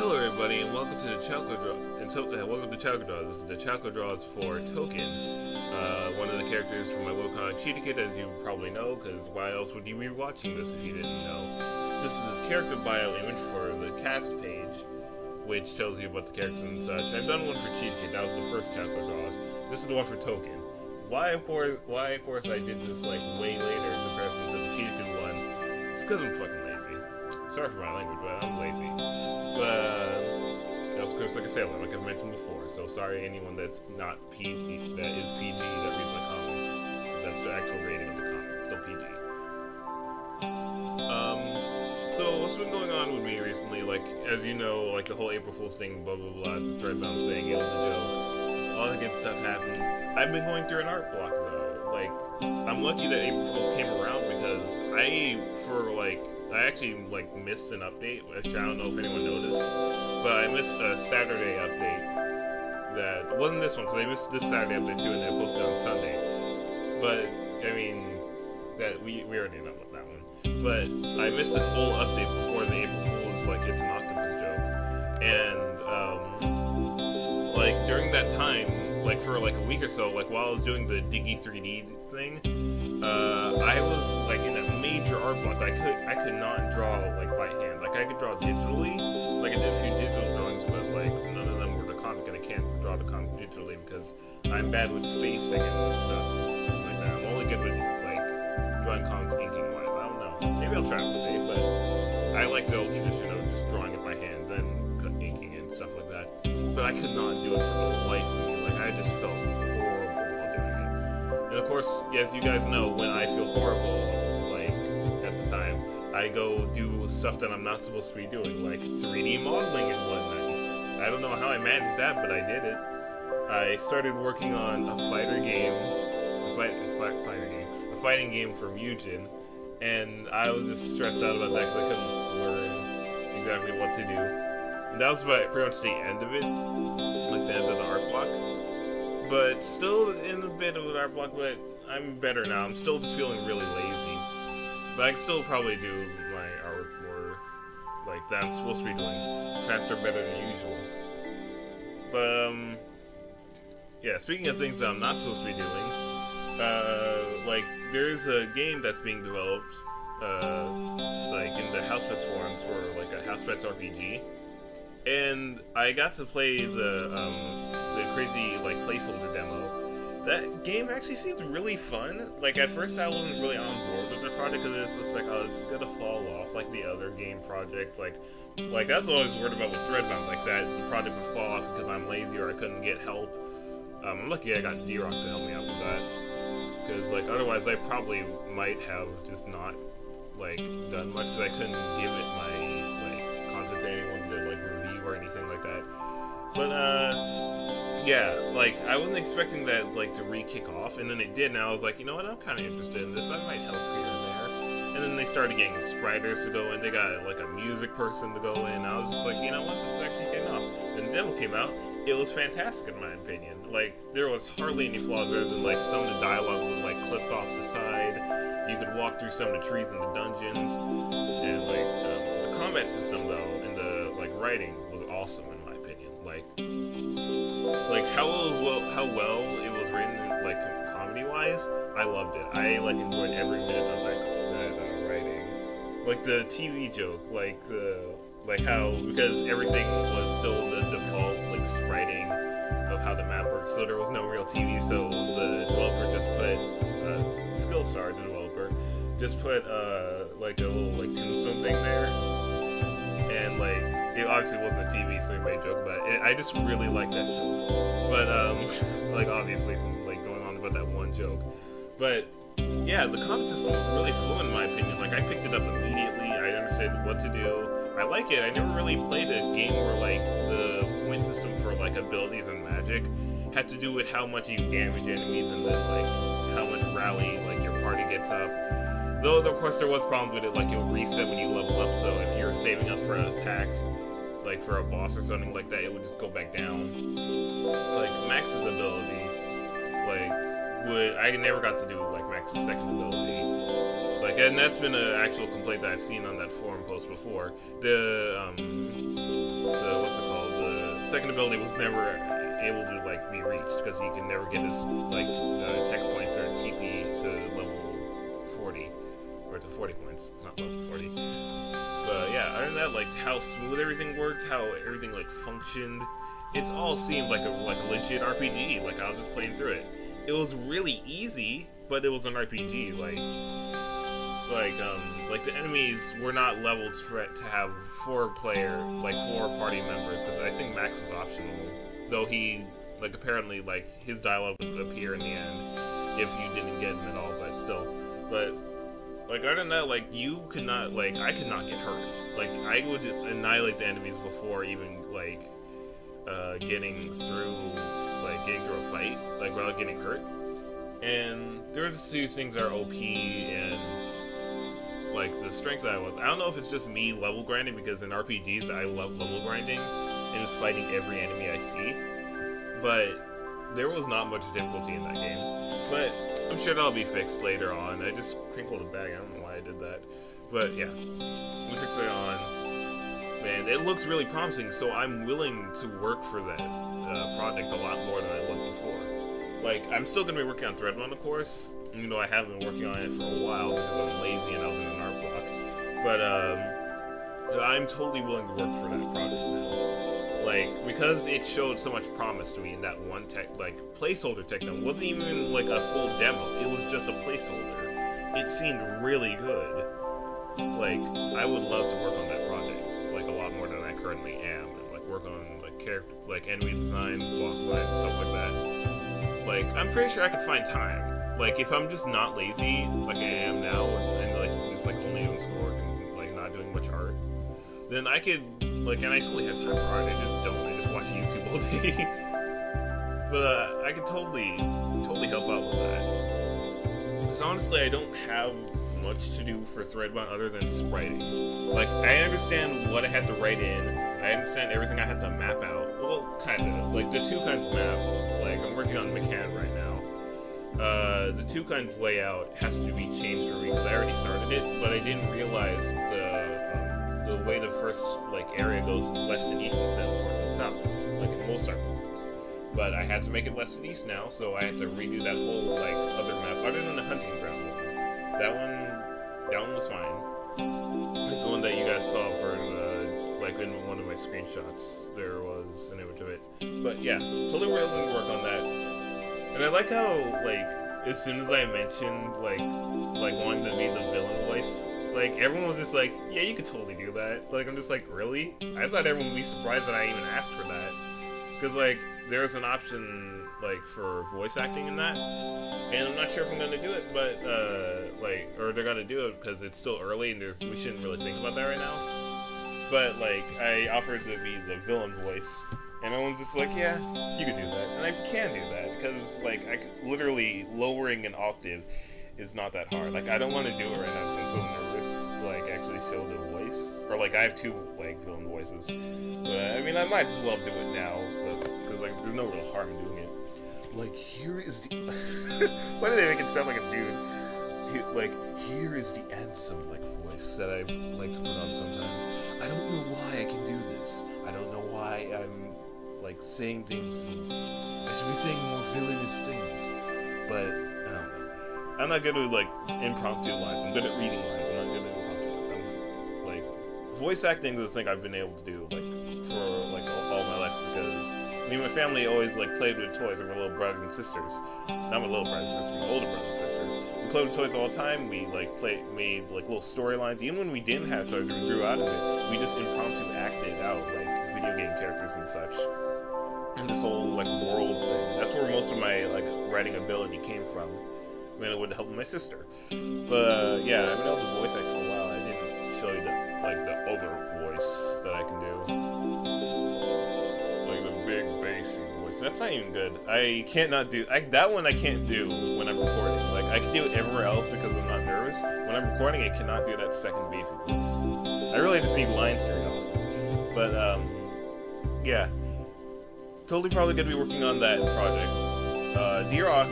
Hello, everybody, and welcome to the CHAOKO Draw. Welcome to CHAOKO Draws. This is the CHAOKO Draws for Token, one of the characters from my webcomic Kid, as you probably know. Because why else would you be watching this if you didn't know? This is his character bio image for the cast page, which tells you about the characters and such. I've done one for Kid. That was the first CHAOKO Draws. This is the one for Token. Why, of course, I did this like way later in comparison to the Kid one? It's because I'm fucking lazy. Sorry for my language, but I'm lazy. But of course, like I said, like I've mentioned before, so sorry anyone that's not PG, that is PG, that reads my comics, because that's the actual rating of the comic. It's still PG. So what's been going on with me recently? Like, as you know, like the whole April Fool's thing, blah blah blah, it's a Threadbound thing, it was a joke. All that good stuff happened. I've been going through an art block though. Like, I'm lucky that April Fool's came around because I actually like missed an update, which I don't know if anyone noticed, but I missed a Saturday update that wasn't this one because I missed this Saturday update too, and then posted on Sunday. But I mean, that we already know about that one. But I missed a whole update before the April Fool's, like it's an octopus joke, and like during that time, like for like a week or so, like while I was doing the Diggy 3D thing, I was like in a major art block. I could not draw like by hand. Like I could draw digitally. Like I did a few digital drawings, but like none of them were the comic, and I can't draw the comic digitally because I'm bad with spacing and stuff like that. I'm only good with like drawing comics inking wise. I don't know. Maybe I'll try it one day, but I like the old tradition of just drawing it by hand, then inking and stuff like that. But I could not do it for the life of me. Like I just felt horrible while doing it. And of course, as you guys know, when I feel horrible, like at the time, I go do stuff that I'm not supposed to be doing, like 3D modeling and whatnot. I don't know how I managed that, but I did it. I started working on a fighting game for MUGEN, and I was just stressed out about that because I couldn't learn exactly what to do. And that was pretty much the end of it, like the end of the art block. But still in a bit of an art block, but I'm better now. I'm still just feeling really lazy. But I can still probably do my artwork more like that I'm supposed to be doing faster, better than usual. But, yeah, speaking of things that I'm not supposed to be doing, like, there's a game that's being developed, like, in the House Pets forums for, like, a House Pets RPG. And I got to play the crazy, like, placeholder demo. That game actually seems really fun. Like, at first I wasn't really on board with the project because it's just like, oh, it's gonna fall off like the other game projects. Like that's what I was worried about with Threadbound, like that the project would fall off because I'm lazy or I couldn't get help. I'm lucky I got D-Rock to help me out with that. Because, like, otherwise I probably might have just not, like, done much because I couldn't give it my, like, content to anyone to, like, review or anything like that. But, yeah, like, I wasn't expecting that, like, to re-kick off, and then it did, and I was like, you know what, I'm kind of interested in this, I might help here and there. And then they started getting writers to go in, they got, like, a music person to go in, and I was just like, you know what, this is actually getting off. Then the demo came out, it was fantastic in my opinion. Like, there was hardly any flaws other than, like, some of the dialogue was, like, clipped off the side, you could walk through some of the trees in the dungeons, and, like, the combat system, though, and the, like, writing was awesome in my opinion. Like how well it was written, like comedy-wise, I loved it. I like enjoyed every minute of that writing. Like the TV joke, like how because everything was still the default like spriting of how the map works, so there was no real TV. So the developer just put Skillstar, the developer, just put like a little like tombstone thing there, and like. It obviously wasn't a TV, so he made a joke about it. I just really like that joke. But, like, obviously, like, going on about that one joke. But, yeah, the combat system really flew, in my opinion. Like, I picked it up immediately. I understood what to do. I like it. I never really played a game where, like, the point system for, like, abilities and magic had to do with how much you damage enemies and then, like, how much rally, like, your party gets up. Though, of course, there was problems with it, like, it would reset when you level up, so if you're saving up for an attack, like for a boss or something like that, it would just go back down. Like Max's ability, like I never got to do like Max's second ability. Like, and that's been an actual complaint that I've seen on that forum post before. The second ability was never able to like be reached because he could never get his like tech points or TP to level 40 or to 40 points, not level 40. But yeah, other than that, like how smooth everything worked, how everything like functioned, it all seemed like a legit RPG. Like I was just playing through it. It was really easy, but it was an RPG. Like the enemies were not leveled to have 4 party members, because I think Max was optional. Though he, like, apparently, like, his dialogue would appear in the end if you didn't get him at all, but still. But, like, other than that, like, you could not, like, I could not get hurt. Like, I would annihilate the enemies before even, like, getting through a fight, like, without getting hurt. And there's a few things that are OP, and like the strength that I don't know if it's just me level grinding, because in RPGs I love level grinding and just fighting every enemy I see, but there was not much difficulty in that game. But I'm sure that'll be fixed later on. I just crinkled a bag, I don't know why I did that, but yeah, we'll fix it on. Man, it looks really promising, so I'm willing to work for that project a lot more than I was before. Like, I'm still going to be working on Threadrun, of course, even though I haven't been working on it for a while because I'm lazy and I was in an art block. But I'm totally willing to work for that project now. Like, because it showed so much promise to me in that one placeholder tech demo. It wasn't even like a full demo. It was just a placeholder. It seemed really good. Like, I would love to work on that project, like, a lot more than I currently am. And, like, work on, like, character, like, enemy design, boss design, stuff like that. Like, I'm pretty sure I could find time. Like, if I'm just not lazy, like I am now, and like, just, like, only doing schoolwork and, like, not doing much art, then I could, like, and I totally have time for art, I just don't, I just watch YouTube all day. But, I could totally help out with that. Because honestly, I don't have much to do for Threadrun other than writing. Like, I understand what I have to write in, I understand everything I have to map out. Well, kind of. Like, the 2 kinds map, like, I'm working on MUGEN right now. The 2 kinds layout has to be changed for me because I already started it, but I didn't realize the way the first, like, area goes is west and east instead of north and south, like in most RPGs. But I had to make it west and east now, so I had to redo that whole, like, other map, other than the hunting ground one. That one was fine. Like the one that you guys saw for like in one of my screenshots, there was an image of it. But yeah, totally willing to work on that. And I like how, like, as soon as I mentioned, like wanting to be the villain voice, like, everyone was just like, yeah, you could totally do that. Like, I'm just like, really? I thought everyone would be surprised that I even asked for that. Because, like, there's an option, like, for voice acting in that. And I'm not sure if I'm gonna do it, but, or they're gonna do it because it's still early and we shouldn't really think about that right now. But, like, I offered to be the villain voice, and everyone's just like, yeah, you could do that. And I can do that, because, like, literally lowering an octave is not that hard. Like, I don't want to do it right now because I'm so nervous to, like, actually show the voice. Or, like, I have 2, like, villain voices. But, I mean, I might as well do it now, because, like, there's no real harm in doing it. Like, here is the... Why do they make it sound like a dude? Here is the handsome, like, voice that I like to put on sometimes. I don't know why I can do this. I don't know why I'm, like, saying things. I should be saying more villainous things. But, I don't know. I'm not good at, like, impromptu lines. I'm good at reading lines. I'm not good at impromptu lines. Like, voice acting is the thing I've been able to do, like, for, like, all my life, because me and my family always, like, played with toys of my little brothers and sisters. Not my little brothers and sisters, my older brothers and sisters. We played with toys all the time. We, like, made, like, little storylines. Even when we didn't have toys, we grew out of it. We just impromptu acted out, like, video game characters and such. And this whole, like, world thing. That's where most of my, like, writing ability came from. I mean, it would help my sister. But, yeah, I've been able to voice act for a while. I didn't show you the other voice that I can do. Like, the big bassy voice. That's not even good. I can't not do... that one I can't do when I'm recording. Like, I can do it everywhere else because I'm not nervous. When I'm recording, I cannot do that second basic voice. I really just need lines here now. But, yeah. Totally probably going to be working on that project. D-Rock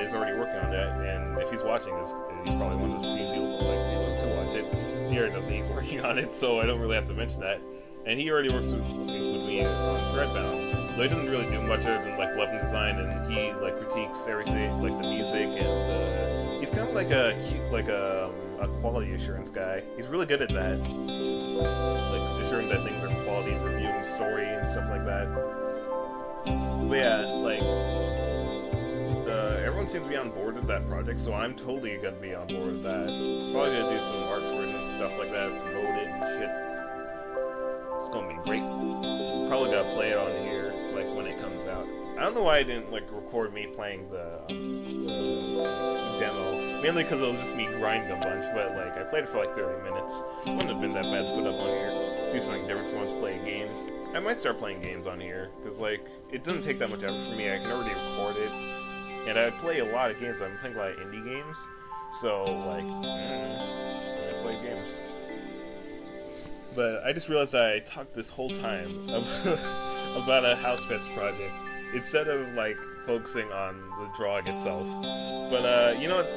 is already working on that, and if he's watching this, he's probably one of the few people to watch it. He already knows that he's working on it, so I don't really have to mention that. and he already works with me on Threadbound. Though he doesn't really do much other than like weapon design, and he like critiques everything, like the music, and he's kind of like a quality assurance guy. He's really good at that, like assuring that things are quality and reviewing story and stuff like that. But yeah, like everyone seems to be on board with that project, so I'm totally gonna be on board with that. Probably gonna do some art for it and stuff like that, promote it and shit. It's gonna be great. Probably gonna play it on here, like when it comes out. I don't know why I didn't like record me playing the demo, mainly because it was just me grinding a bunch. But like I played it for like 30 minutes. It wouldn't have been that bad to put up on here. Do something different for once, play a game. I might start playing games on here because like it doesn't take that much effort for me. I can already record it, and I play a lot of games. But I'm playing a lot of indie games, so like I play games. But I just realized that I talked this whole time about a house pets project instead of like focusing on the drawing itself. But you know what?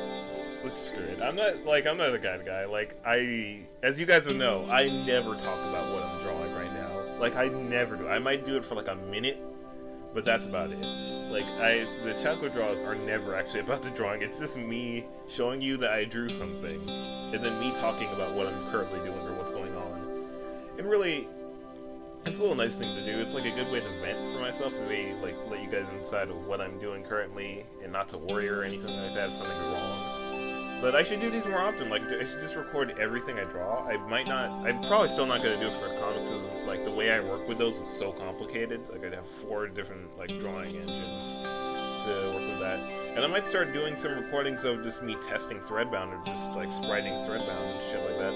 Let's screw it. I'm not a guy. Like as you guys would know, I never talk about what I'm drawing right now. Like I never do. I might do it for like a minute, but that's about it. Like the CHAOKO Draws are never actually about the drawing. It's just me showing you that I drew something, and then me talking about what I'm currently doing or what's going on. And really, it's a little nice thing to do. It's like a good way to vent for myself, and maybe like let you guys inside of what I'm doing currently, and not to worry or anything like that if something's wrong. But I should do these more often. Like I should just record everything I draw. I'm probably still not gonna do it for comics. It's like the way I work with those is so complicated. Like I'd have 4 different like drawing engines to work with that. And I might start doing some recordings of just me testing Threadbound or just like spriting Threadbound and shit like that.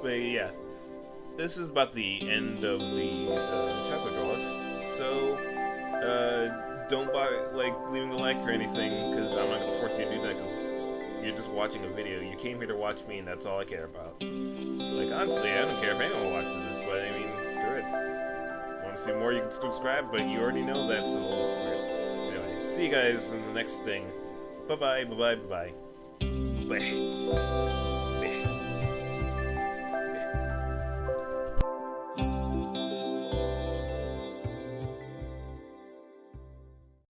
But yeah, this is about the end of the CHAOKO Draws. So don't bother like leaving a like or anything, because I'm not gonna force you to do that, because you're just watching a video. You came here to watch me, and that's all I care about. Like honestly, I don't care if anyone watches this, but I mean, screw it. Want to see more? You can subscribe, but you already know that, so for it. Anyway, see you guys in the next thing. Bye bye. Bye.